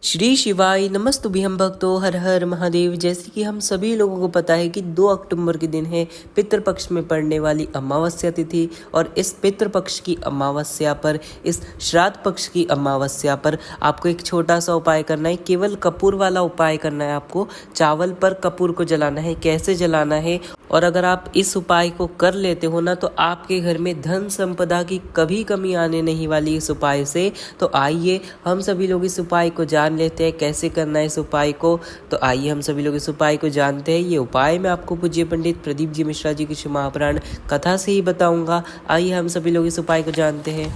श्री शिवाय नमस्तुभ्यं भक्तों, हर हर महादेव। जैसे कि हम सभी लोगों को पता है कि 2 अक्टूबर के दिन है पितृपक्ष में पड़ने वाली अमावस्या तिथि। और इस पितृपक्ष की अमावस्या पर, इस श्राद्ध पक्ष की अमावस्या पर आपको एक छोटा सा उपाय करना है। केवल कपूर वाला उपाय करना है। आपको चावल पर कपूर को जलाना है। कैसे जलाना है, और अगर आप इस उपाय को कर लेते हो ना, तो आपके घर में धन संपदा की कभी कमी आने नहीं वाली इस उपाय से। तो आइए हम सभी लोग इस उपाय को जान लेते हैं कैसे करना है इस उपाय को। तो आइए हम सभी लोग इस उपाय को जानते हैं। ये उपाय मैं आपको पूज्य पंडित प्रदीप जी मिश्रा जी की श्री महापुराण कथा से ही बताऊंगा। आइए हम सभी लोग इस उपाय को जानते हैं।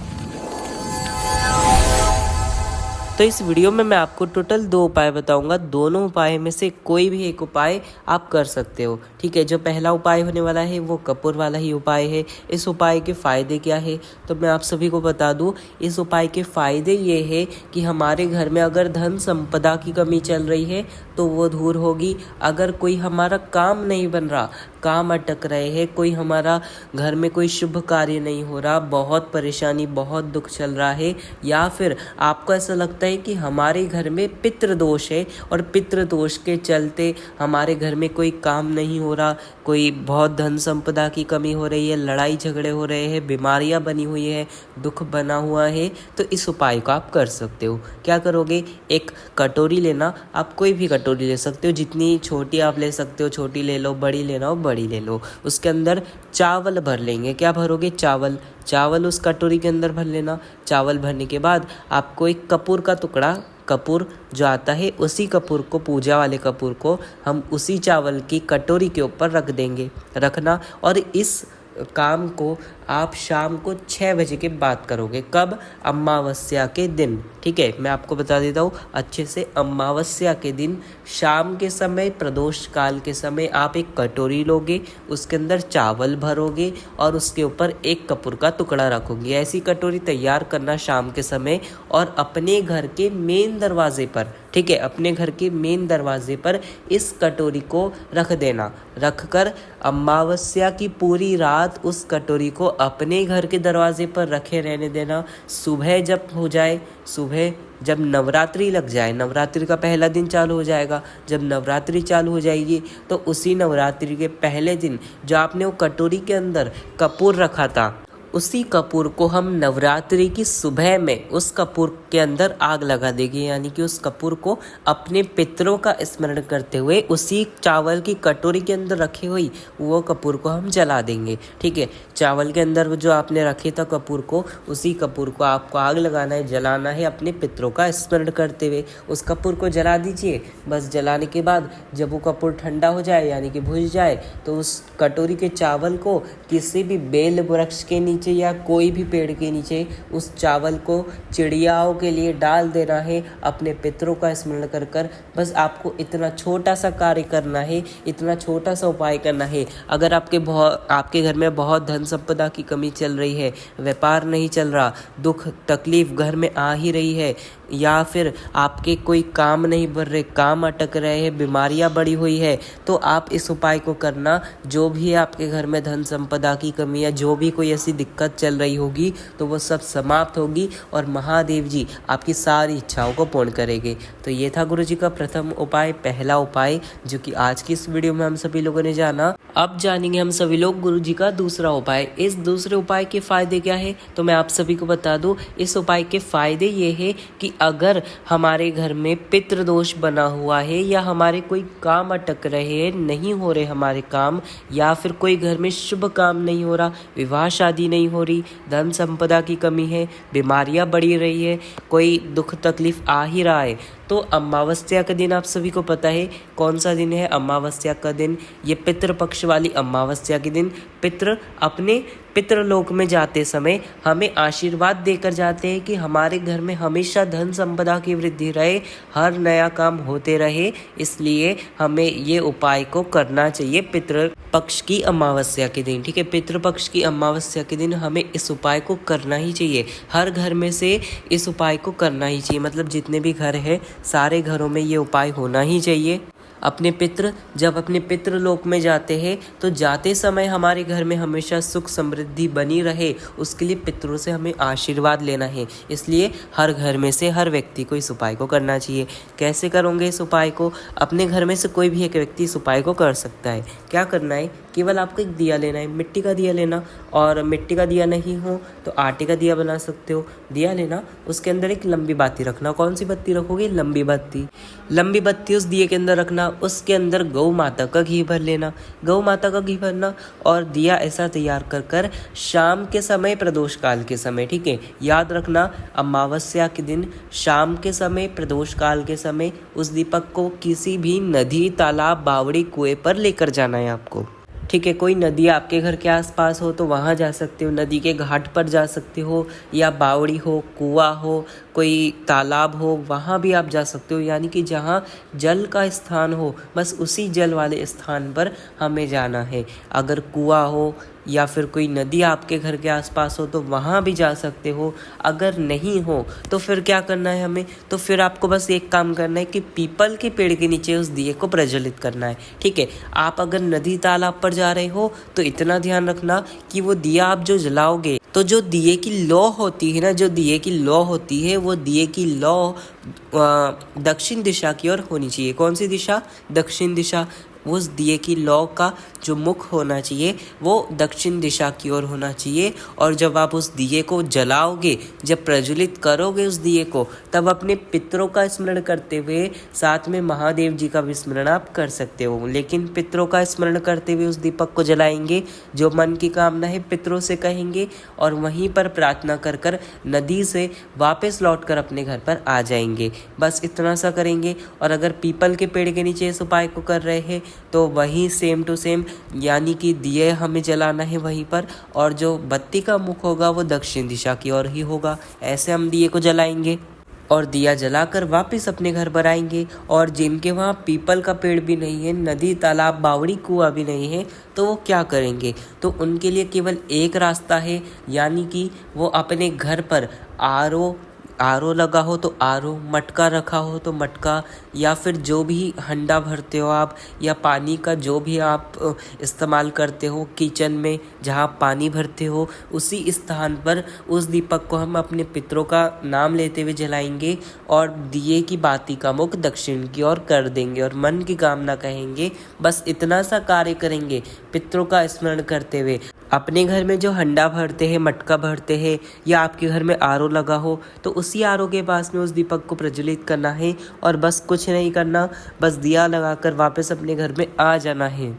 तो इस वीडियो में मैं आपको टोटल 2 उपाय बताऊंगा। दोनों उपाय में से कोई भी एक उपाय आप कर सकते हो, ठीक है। जो पहला उपाय होने वाला है वो कपूर वाला ही उपाय है। इस उपाय के फ़ायदे क्या है, तो मैं आप सभी को बता दूं। इस उपाय के फ़ायदे ये है कि हमारे घर में अगर धन संपदा की कमी चल रही है तो वो दूर होगी। अगर कोई हमारा काम नहीं बन रहा, काम अटक रहे हैं, कोई हमारा घर में कोई शुभ कार्य नहीं हो रहा, बहुत परेशानी, बहुत दुख चल रहा है, या फिर आपको ऐसा लगता है कि हमारे घर में पितृदोष है और पितृदोष के चलते हमारे घर में कोई काम नहीं हो रहा, कोई बहुत धन संपदा की कमी हो रही है, लड़ाई झगड़े हो रहे हैं, बीमारियां बनी हुई है, दुख बना हुआ है, तो इस उपाय को आप कर सकते हो। क्या करोगे, एक कटोरी लेना। आप कोई भी कटोरी ले सकते हो, जितनी छोटी आप ले सकते हो छोटी ले लो, बड़ी लेना हो बड़ी ले लो। उसके अंदर चावल भर लेंगे। क्या भरोगे, चावल। चावल उस कटोरी के अंदर भर लेना। चावल भरने के बाद आपको एक कपूर का टुकड़ा, कपूर जो आता है उसी कपूर को, पूजा वाले कपूर को हम उसी चावल की कटोरी के ऊपर रख देंगे, रखना। और इस काम को आप शाम को 6 बजे के बाद करोगे। कब, अमावस्या के दिन, ठीक है। मैं आपको बता देता हूँ अच्छे से। अमावस्या के दिन शाम के समय, प्रदोष काल के समय आप एक कटोरी लोगे, उसके अंदर चावल भरोगे और उसके ऊपर एक कपूर का टुकड़ा रखोगे। ऐसी कटोरी तैयार करना शाम के समय, और अपने घर के मेन दरवाजे पर, ठीक है, अपने घर के मेन दरवाजे पर इस कटोरी को रख देना। रखकर अमावस्या की पूरी रात उस कटोरी को अपने घर के दरवाजे पर रखे रहने देना। सुबह जब हो जाए, सुबह जब नवरात्रि लग जाए, नवरात्रि का पहला दिन चालू हो जाएगा, जब नवरात्रि चालू हो जाएगी तो उसी नवरात्रि के पहले दिन जो आपने वो कटोरी के अंदर कपूर रखा था, उसी कपूर को हम नवरात्रि की सुबह में उस कपूर के अंदर आग लगा देंगे। यानी कि उस कपूर को अपने पितरों का स्मरण करते हुए उसी चावल की कटोरी के अंदर रखी हुई वो कपूर को हम जला देंगे, ठीक है। चावल के अंदर जो आपने रखे था कपूर को, उसी कपूर को आपको आग लगाना है, जलाना है, अपने पितरों का स्मरण करते हुए उस कपूर को जला दीजिए। बस जलाने के बाद जब वो कपूर ठंडा हो जाए, यानी कि बुझ जाए, तो उस कटोरी के चावल को किसी भी बेल वृक्ष के नीचे या कोई भी पेड़ के नीचे उस चावल को चिड़ियाओं के लिए डाल देना है, अपने पितरों का स्मरण कर कर। बस आपको इतना छोटा सा कार्य करना है, इतना छोटा सा उपाय करना है। अगर आपके घर में बहुत धन संपदा की कमी चल रही है, व्यापार नहीं चल रहा, दुख तकलीफ घर में आ ही रही है, या फिर आपके कोई काम नहीं बढ़ रहे, काम अटक रहे हैं, बीमारियां बढ़ी हुई है, तो आप इस उपाय को करना। जो भी है आपके घर में धन संपदा की कमी या जो भी कोई ऐसी दिक्कत चल रही होगी तो वो सब समाप्त होगी और महादेव जी आपकी सारी इच्छाओं को पूर्ण करेंगे। तो ये था गुरु जी का प्रथम उपाय, पहला उपाय, जो कि आज की इस वीडियो में हम सभी लोगों ने जाना। अब जानेंगे हम सभी लोग गुरु जी का दूसरा उपाय। इस दूसरे उपाय के फायदे क्या है, तो मैं आप सभी को बता दूं। इस उपाय के फायदे ये है कि अगर हमारे घर में पितृदोष बना हुआ है, या हमारे कोई काम अटक रहे हैं, नहीं हो रहे हमारे काम, या फिर कोई घर में शुभ काम नहीं हो रहा, विवाह शादी नहीं हो रही, धन संपदा की कमी है, बीमारियां बढ़ी रही है, कोई दुख तकलीफ आ ही रहा है, तो अमावस्या का दिन आप सभी को पता है कौन सा दिन है। अमावस्या का दिन, ये पितृपक्ष वाली अमावस्या के दिन पितृ अपने पितृलोक में जाते समय हमें आशीर्वाद देकर जाते हैं कि हमारे घर में हमेशा धन संपदा की वृद्धि रहे, हर नया काम होते रहे। इसलिए हमें ये उपाय को करना चाहिए पितृपक्ष की अमावस्या के दिन, ठीक है। पितृपक्ष की अमावस्या के दिन हमें इस उपाय को करना ही चाहिए। हर घर में से इस उपाय को करना ही चाहिए, मतलब जितने भी घर हैं सारे घरों में ये उपाय होना ही चाहिए। अपने पितृ जब अपने पितृलोक में जाते हैं तो जाते समय हमारे घर में हमेशा सुख समृद्धि बनी रहे, उसके लिए पितरों से हमें आशीर्वाद लेना है। इसलिए हर घर में से हर व्यक्ति को इस उपाय को करना चाहिए। कैसे करोगे इस उपाय को? अपने घर में से कोई भी एक व्यक्ति इस उपाय को कर सकता है। क्या करना है, केवल आपको एक दिया लेना है, मिट्टी का दिया लेना, और मिट्टी का दिया नहीं हो तो आटे का दिया बना सकते हो। दिया लेना, उसके अंदर एक लंबी बाती रखना। कौन सी बत्ती रखोगे? लंबी बत्ती। लंबी बत्ती उस दिए के अंदर रखना। उसके अंदर गौ माता का घी भर लेना, गौ माता का घी भरना, और दिया ऐसा तैयार कर कर शाम के समय, प्रदोष काल के समय, ठीक है, याद रखना, अमावस्या के दिन शाम के समय, प्रदोष काल के समय उस दीपक को किसी भी नदी, तालाब, बावड़ी, कुएं पर लेकर जाना है आपको। ठीक है, कोई नदी आपके घर के आसपास हो तो वहाँ जा सकते हो, नदी के घाट पर जा सकते हो, या बावड़ी हो, कुआं हो, कोई तालाब हो, वहाँ भी आप जा सकते हो। यानी कि जहाँ जल का स्थान हो, बस उसी जल वाले स्थान पर हमें जाना है। अगर कुआं हो या फिर कोई नदी आपके घर के आसपास हो तो वहाँ भी जा सकते हो। अगर नहीं हो तो फिर क्या करना है हमें? तो फिर आपको बस एक काम करना है कि पीपल के पेड़ के नीचे उस दिए को प्रज्वलित करना है। ठीक है, आप अगर नदी तालाब पर जा रहे हो तो इतना ध्यान रखना कि वो दिया आप जो जलाओगे, तो जो दिए की लौ होती है ना, जो दिए की लौ होती है, वो दिए की लौ दक्षिण दिशा की ओर होनी चाहिए। कौन सी दिशा? दक्षिण दिशा। उस दिए की लौ का जो मुख होना चाहिए वो दक्षिण दिशा की ओर होना चाहिए। और जब आप उस दिए को जलाओगे, जब प्रज्वलित करोगे उस दिए को, तब अपने पितरों का स्मरण करते हुए साथ में महादेव जी का भी स्मरण आप कर सकते हो। लेकिन पितरों का स्मरण करते हुए उस दीपक को जलाएंगे, जो मन की कामना है पितरों से कहेंगे, और वहीं पर प्रार्थना कर कर नदी से वापस लौटकर अपने घर पर आ जाएंगे। बस इतना सा करेंगे। और अगर पीपल के पेड़ के नीचे इस उपाय को कर रहे हैं तो वहीं सेम टू सेम, यानी कि दिए हमें जलाना है वहीं पर, और जो बत्ती का मुख होगा वो दक्षिण दिशा की ओर ही होगा। ऐसे हम दिए को जलाएंगे और दिया जलाकर वापस अपने घर पर आएंगे। और जिनके वहाँ पीपल का पेड़ भी नहीं है, नदी, तालाब, बावड़ी, कुआं भी नहीं है, तो वो क्या करेंगे? तो उनके लिए केवल एक रास्ता है, यानी कि वो अपने घर पर आरओ लगा हो तो आरओ, मटका रखा हो तो मटका, या फिर जो भी हंडा भरते हो आप, या पानी का जो भी आप इस्तेमाल करते हो किचन में जहाँ पानी भरते हो, उसी स्थान पर उस दीपक को हम अपने पितरों का नाम लेते हुए जलाएंगे और दिए की बाती का मुख दक्षिण की ओर कर देंगे और मन की कामना कहेंगे। बस इतना सा कार्य करेंगे पितरों का स्मरण करते हुए। अपने घर में जो हंडा भरते हैं, मटका भरते हैं, या आपके घर में आरओ लगा हो तो उसी आरओ के पास में उस दीपक को प्रज्वलित करना है, और बस कुछ नहीं करना, बस दिया लगाकर वापस अपने घर में आ जाना है।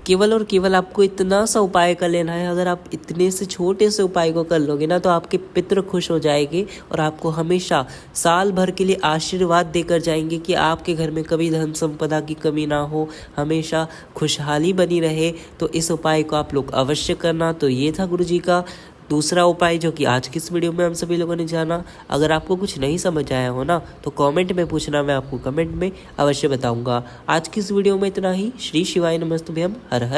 केवल और केवल आपको इतना सा उपाय कर लेना है। अगर आप इतने से छोटे से उपाय को कर लोगे ना, तो आपके पितृ खुश हो जाएंगे और आपको हमेशा साल भर के लिए आशीर्वाद देकर जाएंगे कि आपके घर में कभी धन संपदा की कमी ना हो, हमेशा खुशहाली बनी रहे। तो इस उपाय को आप लोग अवश्य करना। तो ये था गुरुजी का दूसरा उपाय, जो कि आज की इस वीडियो में हम सभी लोगों ने जाना। अगर आपको कुछ नहीं समझ आया हो ना, तो कमेंट में पूछना, मैं आपको कमेंट में अवश्य बताऊंगा। आज की इस वीडियो में इतना ही। श्री शिवाय नमस्तुभ्यम। हर हर